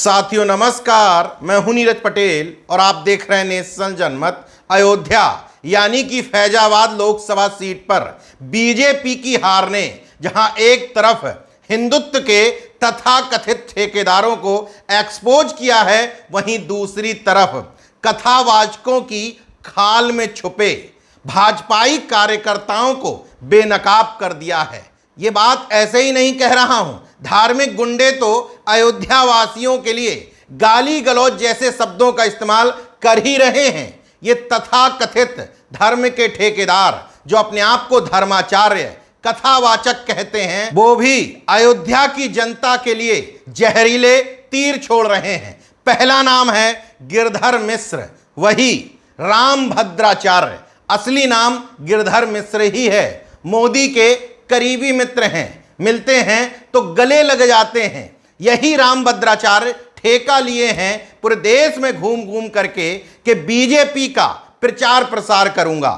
साथियों नमस्कार, मैं हूं नीरज पटेल और आप देख रहे हैं नेशनल जनमत। अयोध्या यानी कि फैजाबाद लोकसभा सीट पर बीजेपी की हार ने जहां एक तरफ हिंदुत्व के तथाकथित ठेकेदारों को एक्सपोज किया है, वहीं दूसरी तरफ कथावाचकों की खाल में छुपे भाजपाई कार्यकर्ताओं को बेनकाब कर दिया है। ये बात ऐसे ही नहीं कह रहा हूं। धार्मिक गुंडे तो अयोध्या वासियों के लिए गाली गलौज जैसे शब्दों का इस्तेमाल कर ही रहे हैं। ये तथाकथित धर्म के ठेकेदार जो अपने आप को धर्माचार्य कथावाचक कहते हैं, वो भी अयोध्या की जनता के लिए जहरीले तीर छोड़ रहे हैं। पहला नाम है गिरधर मिश्र, वही रामभद्राचार्य। असली नाम गिरधर मिश्र ही है। मोदी के करीबी मित्र हैं, मिलते हैं तो गले लग जाते हैं। यही रामभद्राचार्य ठेका लिए हैं पूरे देश में घूम घूम करके कि बीजेपी का प्रचार प्रसार करूंगा।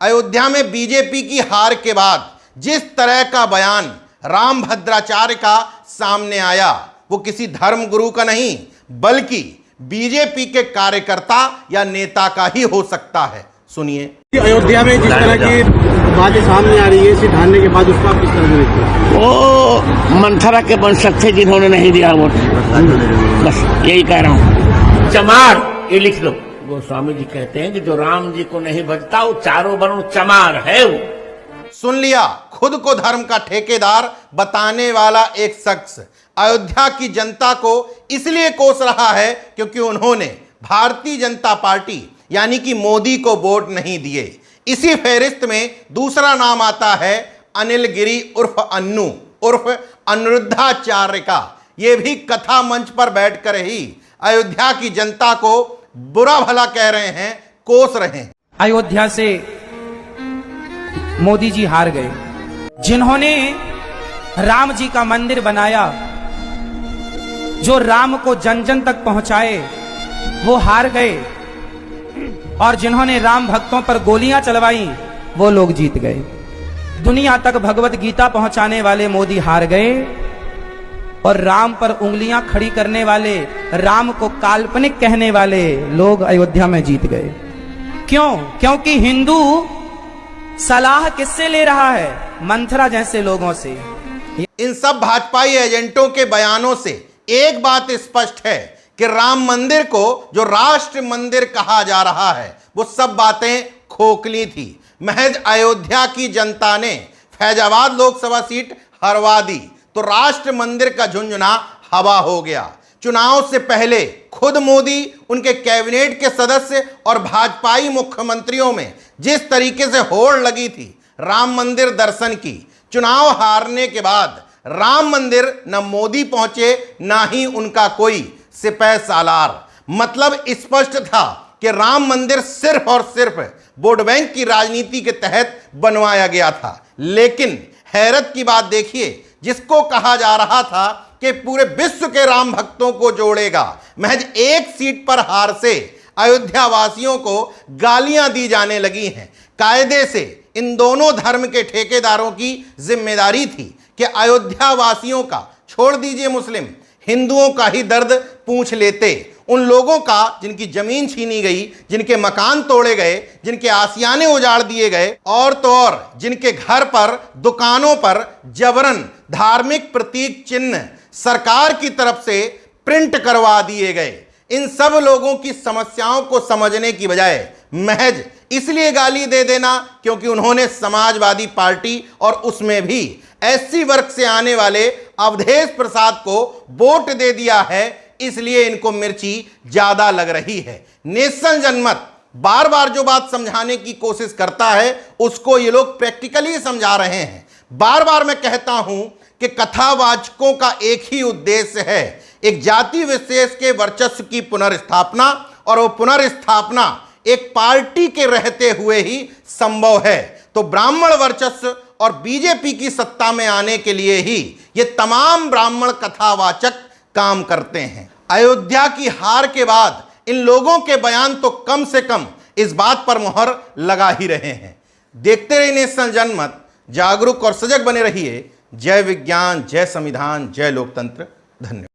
अयोध्या में बीजेपी की हार के बाद जिस तरह का बयान रामभद्राचार्य का सामने आया, वो किसी धर्म गुरु का नहीं बल्कि बीजेपी के कार्यकर्ता या नेता का ही हो सकता है। सुनिए। अयोध्या में जिस तरह की बातें सामने आ रही है, इसे ढालने के बाद उसको आप किस तरह से देखते हैं? वो मंथरा के वंशज थे जिन्होंने नहीं दिया वोट, बस यही कह रहा हूँ। चमार ये लिख लो। गोस्वामी जी कहते हैं कि जो राम जी को नहीं भजता वो चारों वर्ण चमार है। वो सुन लिया, खुद को धर्म का ठेकेदार बताने वाला एक शख्स अयोध्या की जनता को इसलिए कोस रहा है क्योंकि उन्होंने भारतीय जनता पार्टी यानी कि मोदी को वोट नहीं दिए। इसी फहरिस्त में दूसरा नाम आता है अनिल गिरी उर्फ अन्नू उर्फ अनिरुद्धाचार्य का। ये भी कथा मंच पर बैठकर ही अयोध्या की जनता को बुरा भला कह रहे हैं, कोस रहे हैं। अयोध्या से मोदी जी हार गए। जिन्होंने राम जी का मंदिर बनाया, जो राम को जन जन तक पहुंचाए, वो हार गए। और जिन्होंने राम भक्तों पर गोलियां चलवाई, वो लोग जीत गए। दुनिया तक भगवत गीता पहुंचाने वाले मोदी हार गए और राम पर उंगलियां खड़ी करने वाले, राम को काल्पनिक कहने वाले लोग अयोध्या में जीत गए। क्यों? क्योंकि हिंदू सलाह किससे ले रहा है? मंथरा जैसे लोगों से। इन सब भाजपाई एजेंटों के बयानों से एक बात स्पष्ट है कि राम मंदिर को जो राष्ट्र मंदिर कहा जा रहा है, वो सब बातें खोखली थी। महज अयोध्या की जनता ने फैजाबाद लोकसभा सीट हरवा दी तो राष्ट्र मंदिर का झुंझुना हवा हो गया। चुनाव से पहले खुद मोदी, उनके कैबिनेट के सदस्य और भाजपाई मुख्यमंत्रियों में जिस तरीके से होड़ लगी थी राम मंदिर दर्शन की, चुनाव हारने के बाद राम मंदिर न मोदी पहुंचे ना ही उनका कोई सिपह सालार। मतलब स्पष्ट था कि राम मंदिर सिर्फ और सिर्फ वोट बैंक की राजनीति के तहत बनवाया गया था। लेकिन हैरत की बात देखिए, जिसको कहा जा रहा था कि पूरे विश्व के राम भक्तों को जोड़ेगा, महज एक सीट पर हार से अयोध्या वासियों को गालियां दी जाने लगी हैं। कायदे से इन दोनों धर्म के ठेकेदारों की जिम्मेदारी थी कि अयोध्या वासियों का, छोड़ दीजिए मुस्लिम, हिंदुओं का ही दर्द पूछ लेते। उन लोगों का जिनकी जमीन छीनी गई, जिनके मकान तोड़े गए, जिनके आसियाने उजाड़ दिए गए, और तो और जिनके घर पर, दुकानों पर जबरन धार्मिक प्रतीक चिन्ह सरकार की तरफ से प्रिंट करवा दिए गए। इन सब लोगों की समस्याओं को समझने की बजाय महज इसलिए गाली दे देना क्योंकि उन्होंने समाजवादी पार्टी और उसमें भी एससी वर्ग से आने वाले अवधेश प्रसाद को वोट दे दिया है, इसलिए इनको मिर्ची ज्यादा लग रही है। नेशनल जनमत बार बार जो बात समझाने की कोशिश करता है, उसको ये लोग प्रैक्टिकली समझा रहे हैं। बार बार मैं कहता हूं कि कथावाचकों का एक ही उद्देश्य है, एक जाति विशेष के वर्चस्व की पुनर्स्थापना, और वो पुनर्स्थापना एक पार्टी के रहते हुए ही संभव है। तो ब्राह्मण वर्चस्व और बीजेपी की सत्ता में आने के लिए ही ये तमाम ब्राह्मण कथावाचक काम करते हैं। अयोध्या की हार के बाद इन लोगों के बयान तो कम से कम इस बात पर मुहर लगा ही रहे हैं। देखते रहिए नेशनल जनमत, जागरूक और सजग बने रहिए। जय विज्ञान, जय संविधान, जय लोकतंत्र। धन्यवाद।